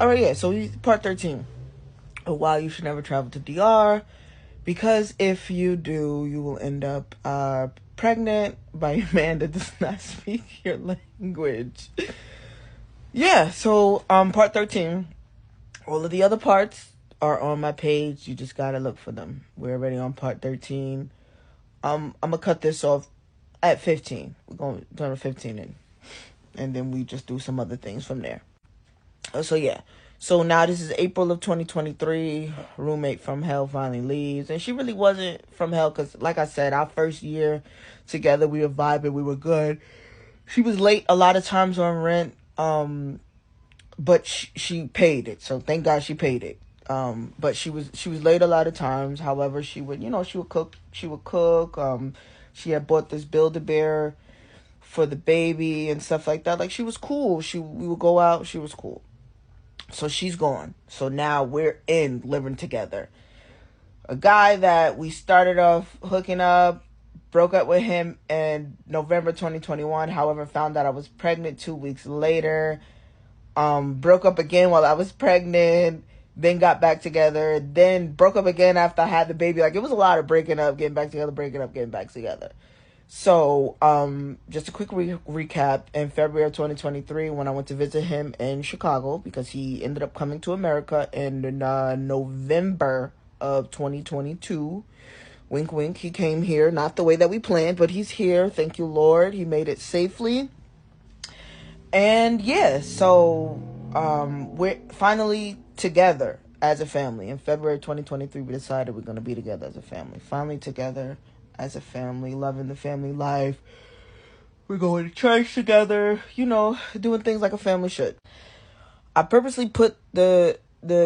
All right, yeah. So part 13. Why you should never travel to DR. Because if you do, you will end up pregnant by a man that does not speak your language. Yeah, so part 13. All of the other parts are on my page. You just gotta look for them. We're already on part 13. I'm gonna cut this off at 15. We're going to 15 in. And then we just do some other things from there. So yeah. So now this is April of 2023. Roommate from hell finally leaves. And she really wasn't from hell because, like I said, our first year together, we were vibing. We were good. She was late a lot of times on rent. But she paid it. So thank God she paid it. But she was late a lot of times. However, she would cook. She would cook. She had bought this Build-A-Bear for the baby and stuff like that. Like, she was cool. We would go out. She was cool. So she's gone. So now we're living together. A guy that we started off hooking up, broke up with him in November 2021. However, found out I was pregnant 2 weeks later. Broke up again while I was pregnant. Then got back together. Then broke up again after I had the baby. Like, it was a lot of breaking up, getting back together, breaking up, getting back together. So, just a quick recap. In February of 2023, when I went to visit him in Chicago, because he ended up coming to America in November of 2022. Wink, wink. He came here, not the way that we planned, but he's here. Thank you, Lord. He made it safely. And yeah, so we're finally together as a family. In February 2023, we decided we're going to be together as a family. Finally together as a family, loving the family life. We're going to church together, doing things like a family should. I purposely put the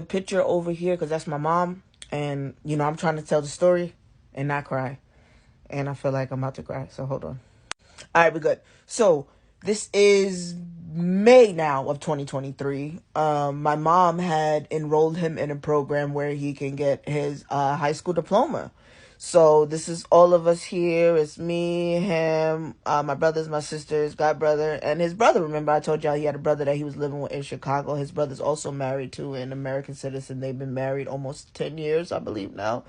picture over here because that's my mom. And, I'm trying to tell the story and not cry. And I feel like I'm about to cry, so hold on. All right, we're good. So this is May now of 2023. My mom had enrolled him in a program where he can get his high school diploma. So this is all of us here. It's me, him, my brothers, my sisters, god brother, and his brother. Remember, I told y'all he had a brother that he was living with in Chicago. His brother's also married to an American citizen. They've been married almost 10 years, I believe now.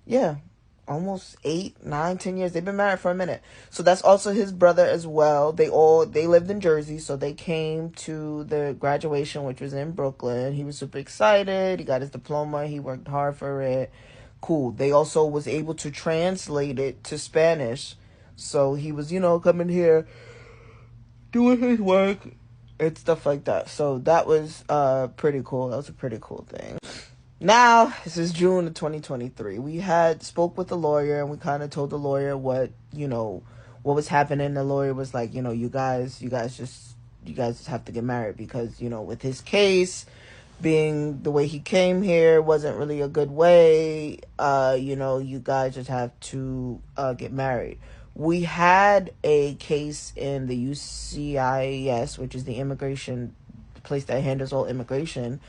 Yeah. Almost 8, 9, 10 years. They've been married for a minute. So that's also his brother as well. They lived in Jersey, so they came to the graduation, which was in Brooklyn. He was super excited. He got his diploma. He worked hard for it. Cool. They also was able to translate it to Spanish. So he was, coming here, doing his work and stuff like that. So that was pretty cool. That was a pretty cool thing. Now, this is June of 2023. We had spoke with the lawyer and we kind of told the lawyer what was happening. The lawyer was like, you guys just have to get married because, with his case being the way he came here wasn't really a good way. You guys just have to get married. We had a case in the UCIS, which is the immigration place that handles all immigration.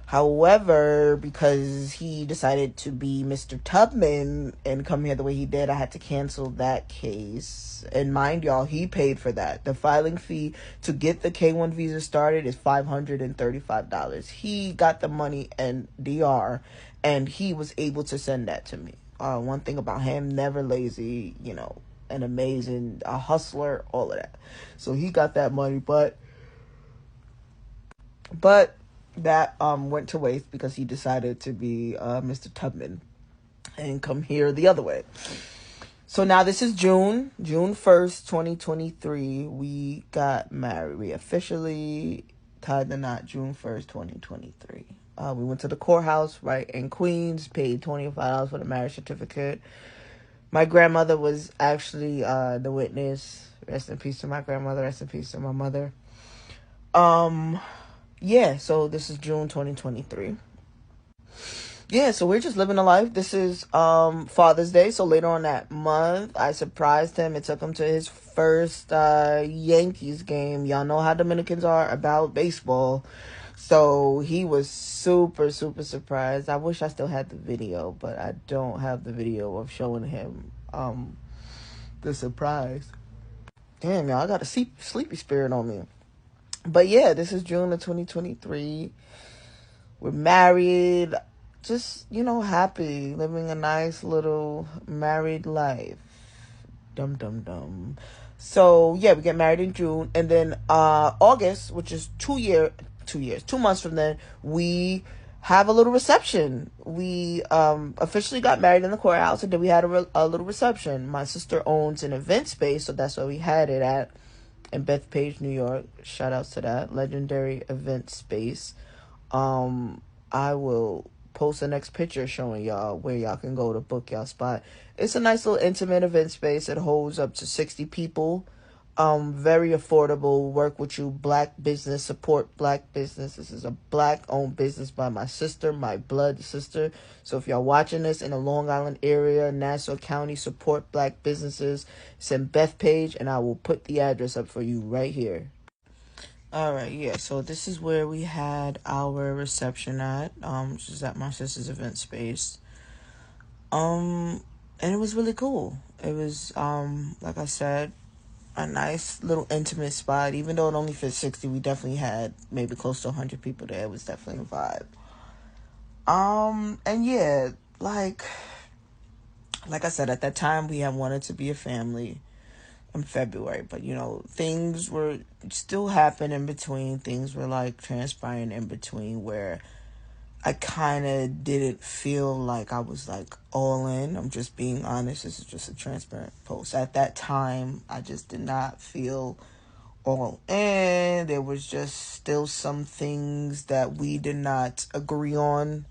However, because he decided to be Mr. Tubman and come here the way he did, I had to cancel that case. And mind y'all, he paid for that. The filing fee to get the K-1 visa started is $535. He got the money in DR, and he was able to send that to me. One thing about him, never lazy, an amazing a hustler, all of that. So he got that money, but that went to waste because he decided to be Mr. Tubman and come here the other way. So now this is June 1st, 2023. We got married. We officially tied the knot June 1st, 2023. We went to the courthouse right in Queens, paid $25 for the marriage certificate. My grandmother was actually the witness. Rest in peace to my grandmother. Rest in peace to my mother. Yeah, so this is June 2023. Yeah, so we're just living a life. This is Father's Day, so later on that month, I surprised him and took him to his first Yankees game. Y'all know how Dominicans are about baseball. So he was super, super surprised. I wish I still had the video, but I don't have the video of showing him the surprise. Damn, y'all, I got a sleepy spirit on me. But yeah, this is June of 2023. We're married, just, happy, living a nice little married life. Dum dum dum. So yeah, we get married in June, and then August, which is 2 months from then, we have a little reception. We officially got married in the courthouse, and then we had a little reception. My sister owns an event space, so that's where we had it at, in Bethpage, New York. Shout outs to that legendary event space. I will post the next picture showing y'all where y'all can go to book y'all spot. It's a nice little intimate event space. It holds up to 60 people. Very affordable. Work with you. Black business. Support black business. This is a black owned business by my sister, my blood sister. So if y'all watching this in the Long Island area, Nassau County, support black businesses. It's in Bethpage, and I will put the address up for you right here. All right, yeah. So this is where we had our reception at, which is at my sister's event space. And it was really cool. It was, like I said, a nice little intimate spot. Even though it only fit 60, we definitely had maybe close to 100 people there. It was definitely a vibe. And yeah, like I said, at that time we had wanted to be a family in February, but things were still happening in between. Things were like transpiring in between where I kind of didn't feel like I was like all in. I'm just being honest. This is just a transparent post. At that time, I just did not feel all in. There was just still some things that we did not agree on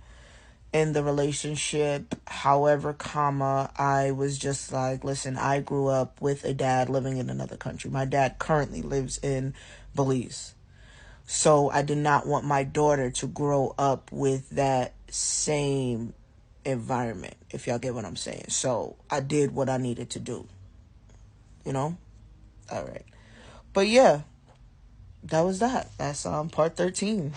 in the relationship. However, I was just like, listen, I grew up with a dad living in another country. My dad currently lives in Belize. So I did not want my daughter to grow up with that same environment, if y'all get what I'm saying. So I did what I needed to do, you know? All right. But yeah, that was that. That's part 13.